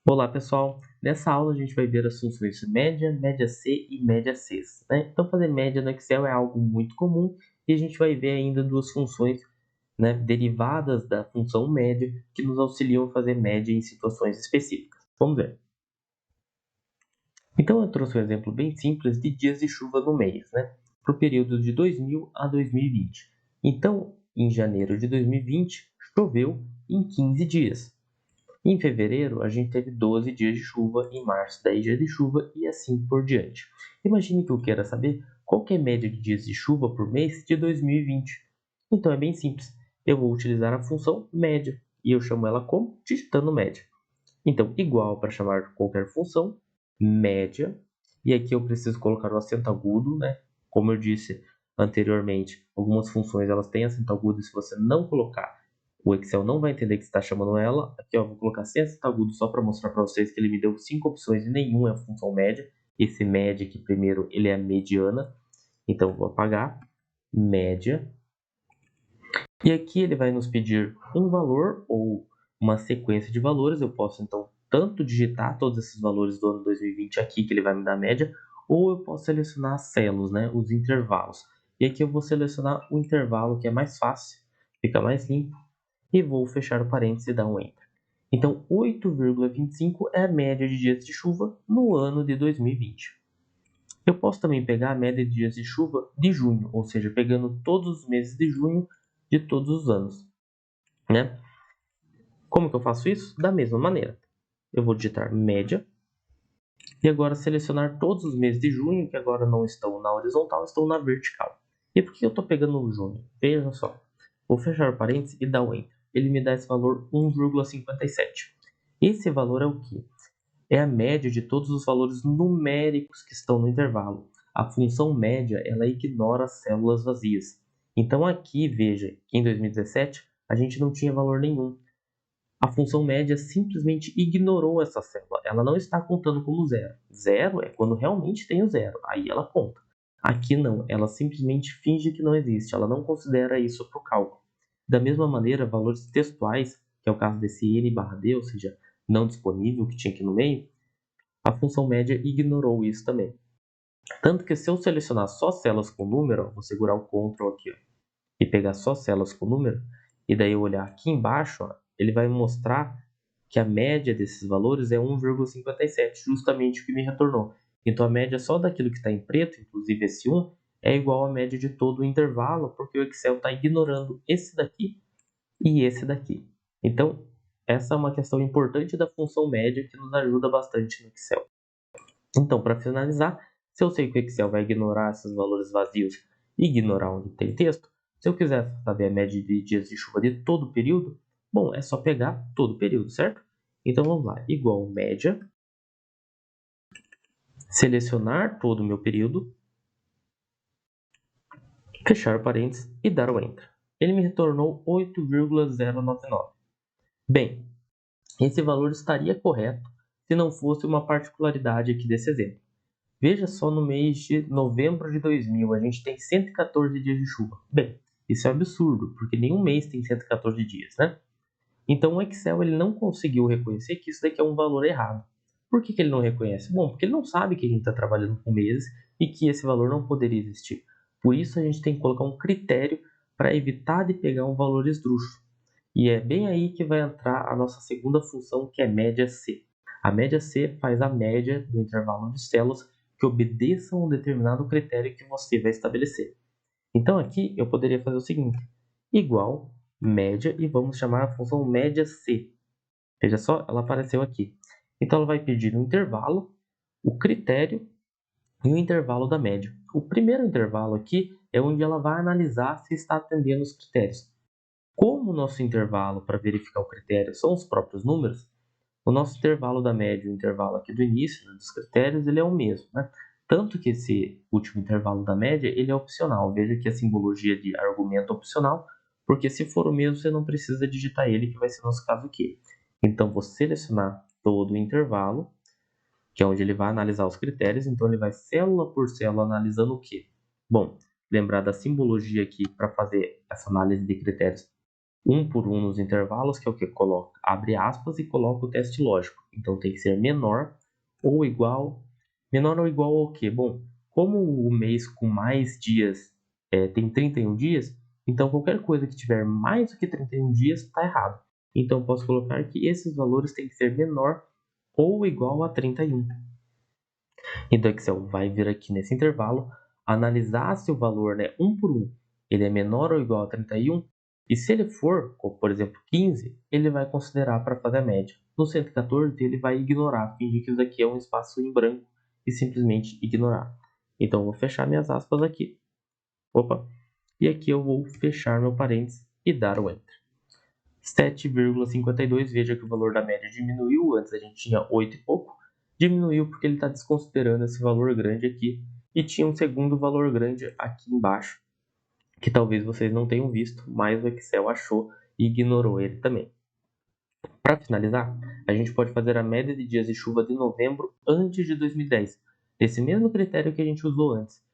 Olá pessoal, nessa aula a gente vai ver as funções média, média C e média cis, né? Então fazer média no Excel é algo muito comum e a gente vai ver ainda duas funções, né, derivadas da função média que nos auxiliam a fazer média em situações específicas. Vamos ver. Então eu trouxe um exemplo bem simples de dias de chuva no mês, né? Para o período de 2000 a 2020. Então, em janeiro de 2020, choveu em 15 dias. Em fevereiro, a gente teve 12 dias de chuva, em março 10 dias de chuva e assim por diante. Imagine que eu queira saber qual que é a média de dias de chuva por mês de 2020. Então é bem simples. Eu vou utilizar a função média e eu chamo ela como digitando média. Então, igual para chamar qualquer função, média, e aqui eu preciso colocar o acento agudo, né? Como eu disse anteriormente, algumas funções elas têm acento agudo, e se você não colocar, o Excel não vai entender que você está chamando ela. Aqui ó, vou colocar sem acento agudo só para mostrar para vocês que ele me deu 5 opções e nenhuma é a função média. Esse média aqui primeiro, ele é a mediana, então vou apagar, média. E aqui ele vai nos pedir um valor ou uma sequência de valores. Eu posso então tanto digitar todos esses valores do ano 2020 aqui, que ele vai me dar a média, ou eu posso selecionar as células, né, os intervalos. E aqui eu vou selecionar o intervalo que é mais fácil, fica mais limpo, e vou fechar o parênteses e dar um Enter. Então, 8,25 é a média de dias de chuva no ano de 2020. Eu posso também pegar a média de dias de chuva de junho, ou seja, pegando todos os meses de junho de todos os anos, né? Como que eu faço isso? Da mesma maneira. Eu vou digitar média e agora selecionar todos os meses de junho, que agora não estão na horizontal, estão na vertical. E por que eu estou pegando o junho? Veja só. Vou fechar o parênteses e dar o Enter. Ele me dá esse valor 1,57. Esse valor é o que? É a média de todos os valores numéricos que estão no intervalo. A função média, ela ignora as células vazias. Então aqui, veja, que em 2017 a gente não tinha valor nenhum. A função média simplesmente ignorou essa célula. Ela não está contando como zero. Zero é quando realmente tem o zero. Aí ela conta. Aqui não. Ela simplesmente finge que não existe. Ela não considera isso para o cálculo. Da mesma maneira, valores textuais, que é o caso desse n/d, ou seja, não disponível, que tinha aqui no meio, a função média ignorou isso também. Tanto que se eu selecionar só células com número, vou segurar o Ctrl aqui, ó, e pegar só células com número, e daí eu olhar aqui embaixo, ó, ele vai mostrar que a média desses valores é 1,57, justamente o que me retornou. Então a média só daquilo que está em preto, inclusive esse 1, é igual à média de todo o intervalo, porque o Excel está ignorando esse daqui e esse daqui. Então, essa é uma questão importante da função média que nos ajuda bastante no Excel. Então, para finalizar, se eu sei que o Excel vai ignorar esses valores vazios e ignorar onde tem texto, se eu quiser saber a média de dias de chuva de todo o período, bom, é só pegar todo o período, certo? Então vamos lá, igual média, selecionar todo o meu período, fechar parênteses e dar o Enter. Ele me retornou 8,099. Bem, esse valor estaria correto se não fosse uma particularidade aqui desse exemplo. Veja só, no mês de novembro de 2000, a gente tem 114 dias de chuva. Bem, isso é um absurdo, porque nenhum mês tem 114 dias, né? Então o Excel ele não conseguiu reconhecer que isso daqui é um valor errado. Por que ele não reconhece? Bom, porque ele não sabe que a gente está trabalhando com meses e que esse valor não poderia existir. Por isso a gente tem que colocar um critério para evitar de pegar um valor esdrúxulo. E é bem aí que vai entrar a nossa segunda função, que é média C. A média C faz a média do intervalo de células que obedeçam a um determinado critério que você vai estabelecer. Então aqui eu poderia fazer o seguinte, igual média, e vamos chamar a função média C. Veja só, ela apareceu aqui. Então ela vai pedir um intervalo, o critério e o intervalo da média. O primeiro intervalo aqui é onde ela vai analisar se está atendendo os critérios. Como o nosso intervalo para verificar o critério são os próprios números, o nosso intervalo da média e o intervalo aqui do início, né, dos critérios, ele é o mesmo, né? Tanto que esse último intervalo da média, ele é opcional. Veja que a simbologia de argumento é opcional, porque se for o mesmo, você não precisa digitar ele, que vai ser o nosso caso aqui. Então, vou selecionar todo o intervalo, que é onde ele vai analisar os critérios. Então, ele vai célula por célula analisando o quê? Bom, lembrar da simbologia aqui para fazer essa análise de critérios um por um nos intervalos, que é o que? Abre aspas e coloca o teste lógico. Então tem que ser menor ou igual. Menor ou igual ao quê? Bom, como o mês com mais dias tem 31 dias, então qualquer coisa que tiver mais do que 31 dias está errado. Então eu posso colocar que esses valores têm que ser menor ou igual a 31. Então o Excel vai vir aqui nesse intervalo, analisar se o valor, né, um por um, ele é menor ou igual a 31, e se ele for, como por exemplo 15, ele vai considerar para fazer a média. No 114 ele vai ignorar, fingir que isso aqui é um espaço em branco e simplesmente ignorar. Então eu vou fechar minhas aspas aqui. Opa! E aqui eu vou fechar meu parênteses e dar o Enter. 7,52, veja que o valor da média diminuiu, antes a gente tinha 8 e pouco, diminuiu porque ele está desconsiderando esse valor grande aqui, e tinha um segundo valor grande aqui embaixo, que talvez vocês não tenham visto, mas o Excel achou e ignorou ele também. Para finalizar, a gente pode fazer a média de dias de chuva de novembro antes de 2010, desse mesmo critério que a gente usou antes,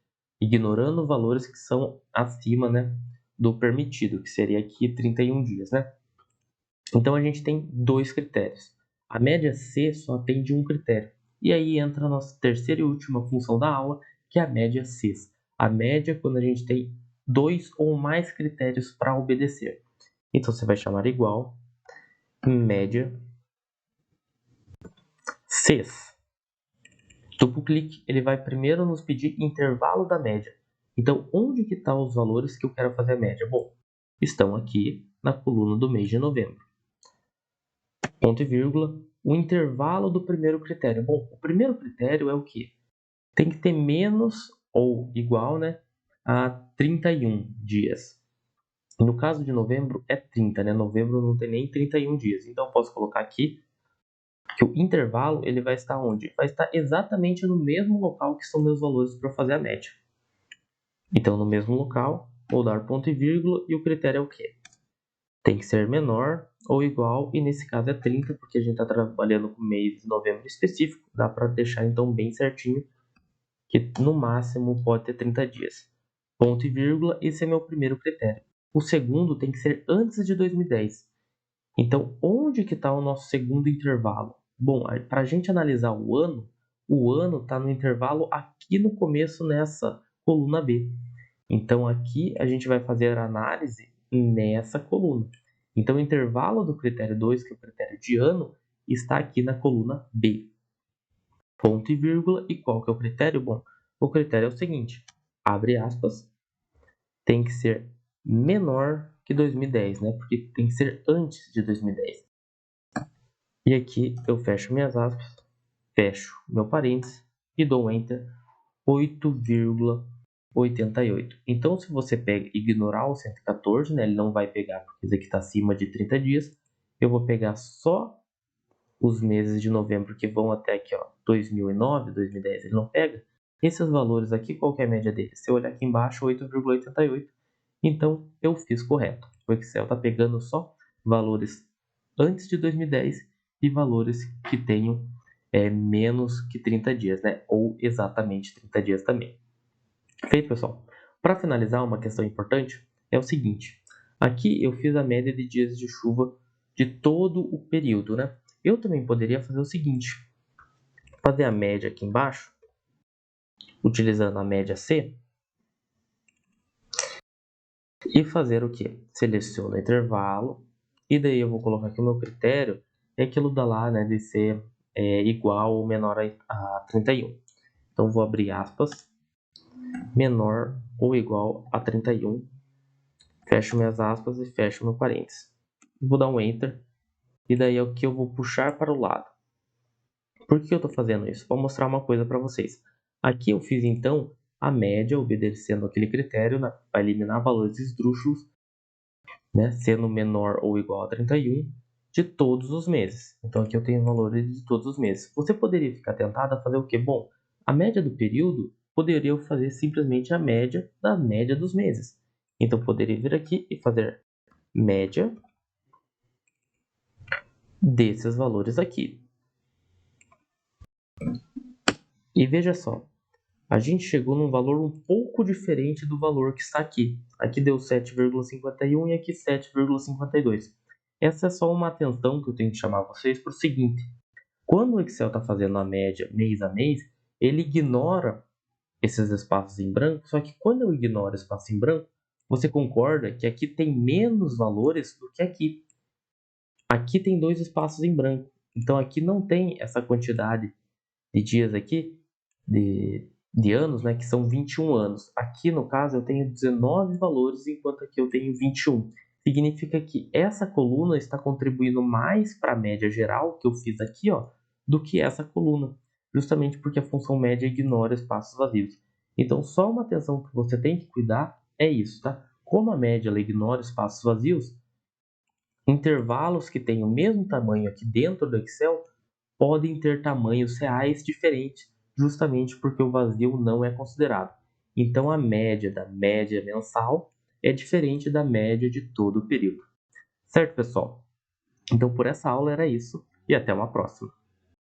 ignorando valores que são acima, né, do permitido, que seria aqui 31 dias, né? Então a gente tem dois critérios. A média C só atende um critério. E aí entra a nossa terceira e última função da aula, que é a média C. A média quando a gente tem dois ou mais critérios para obedecer. Então você vai chamar igual média C. Duplo clique, ele vai primeiro nos pedir intervalo da média. Então onde que estão os valores que eu quero fazer a média? Bom, estão aqui na coluna do mês de novembro. Ponto e vírgula, o intervalo do primeiro critério. Bom, o primeiro critério é o que? Tem que ter menos ou igual, né, a 31 dias. No caso de novembro é 30, né? Novembro não tem nem 31 dias. Então eu posso colocar aqui que o intervalo ele vai estar onde? Vai estar exatamente no mesmo local que são meus valores para fazer a média. Então no mesmo local, vou dar ponto e vírgula e o critério é o quê? Tem que ser menor ou igual, e nesse caso é 30, porque a gente está trabalhando com o mês de novembro específico, dá para deixar então bem certinho, que no máximo pode ter 30 dias. Ponto e vírgula, esse é meu primeiro critério. O segundo tem que ser antes de 2010. Então, onde que está o nosso segundo intervalo? Bom, para a gente analisar o ano está no intervalo aqui no começo nessa coluna B. Então, aqui a gente vai fazer a análise nessa coluna. Então, o intervalo do critério 2, que é o critério de ano, está aqui na coluna B. Ponto e vírgula. E qual que é o critério? Bom, o critério é o seguinte, abre aspas, tem que ser menor que 2010, né? Porque tem que ser antes de 2010. E aqui eu fecho minhas aspas, fecho meu parênteses e dou Enter, 8,88. Então, se você pega ignorar o 114, né, ele não vai pegar porque isso aqui está acima de 30 dias. Eu vou pegar só os meses de novembro que vão até aqui, ó, 2009, 2010, ele não pega. Esses valores aqui, qual que é a média deles? Se eu olhar aqui embaixo, 8,88. Então, eu fiz correto. O Excel está pegando só valores antes de 2010 e valores que tenham menos que 30 dias, né? Ou exatamente 30 dias também. Feito, pessoal. Para finalizar, uma questão importante é o seguinte. Aqui eu fiz a média de dias de chuva de todo o período, né? Eu também poderia fazer o seguinte. Fazer a média aqui embaixo, utilizando a média C, e fazer o que? Seleciono o intervalo, e daí eu vou colocar aqui o meu critério, é aquilo da lá, né, de ser igual ou menor a 31. Então vou abrir aspas, menor ou igual a 31, fecho minhas aspas e fecho meu parênteses. Vou dar um Enter, e daí é o que eu vou puxar para o lado. Por que eu estou fazendo isso? Vou mostrar uma coisa para vocês. Aqui eu fiz então a média, obedecendo aquele critério, né, para eliminar valores esdrúxulos, né, sendo menor ou igual a 31 de todos os meses. Então aqui eu tenho valores de todos os meses. Você poderia ficar tentado a fazer o quê? Bom, a média do período poderia eu fazer simplesmente a média da média dos meses. Então eu poderia vir aqui e fazer média desses valores aqui. E veja só, a gente chegou num valor um pouco diferente do valor que está aqui. Aqui deu 7,51 e aqui 7,52. Essa é só uma atenção que eu tenho que chamar vocês para o seguinte. Quando o Excel está fazendo a média mês a mês, ele ignora esses espaços em branco, só que quando eu ignoro espaço em branco, você concorda que aqui tem menos valores do que aqui. Aqui tem 2 espaços em branco, então aqui não tem essa quantidade de dias aqui, de anos, né, que são 21 anos. Aqui, no caso, eu tenho 19 valores, enquanto aqui eu tenho 21. Significa que essa coluna está contribuindo mais para a média geral que eu fiz aqui, ó, do que essa coluna, justamente porque a função média ignora espaços vazios. Então, só uma atenção que você tem que cuidar é isso, tá? Como a média ela ignora espaços vazios, intervalos que têm o mesmo tamanho aqui dentro do Excel podem ter tamanhos reais diferentes, justamente porque o vazio não é considerado. Então, a média da média mensal é diferente da média de todo o período. Certo, pessoal? Então, por essa aula era isso e até uma próxima.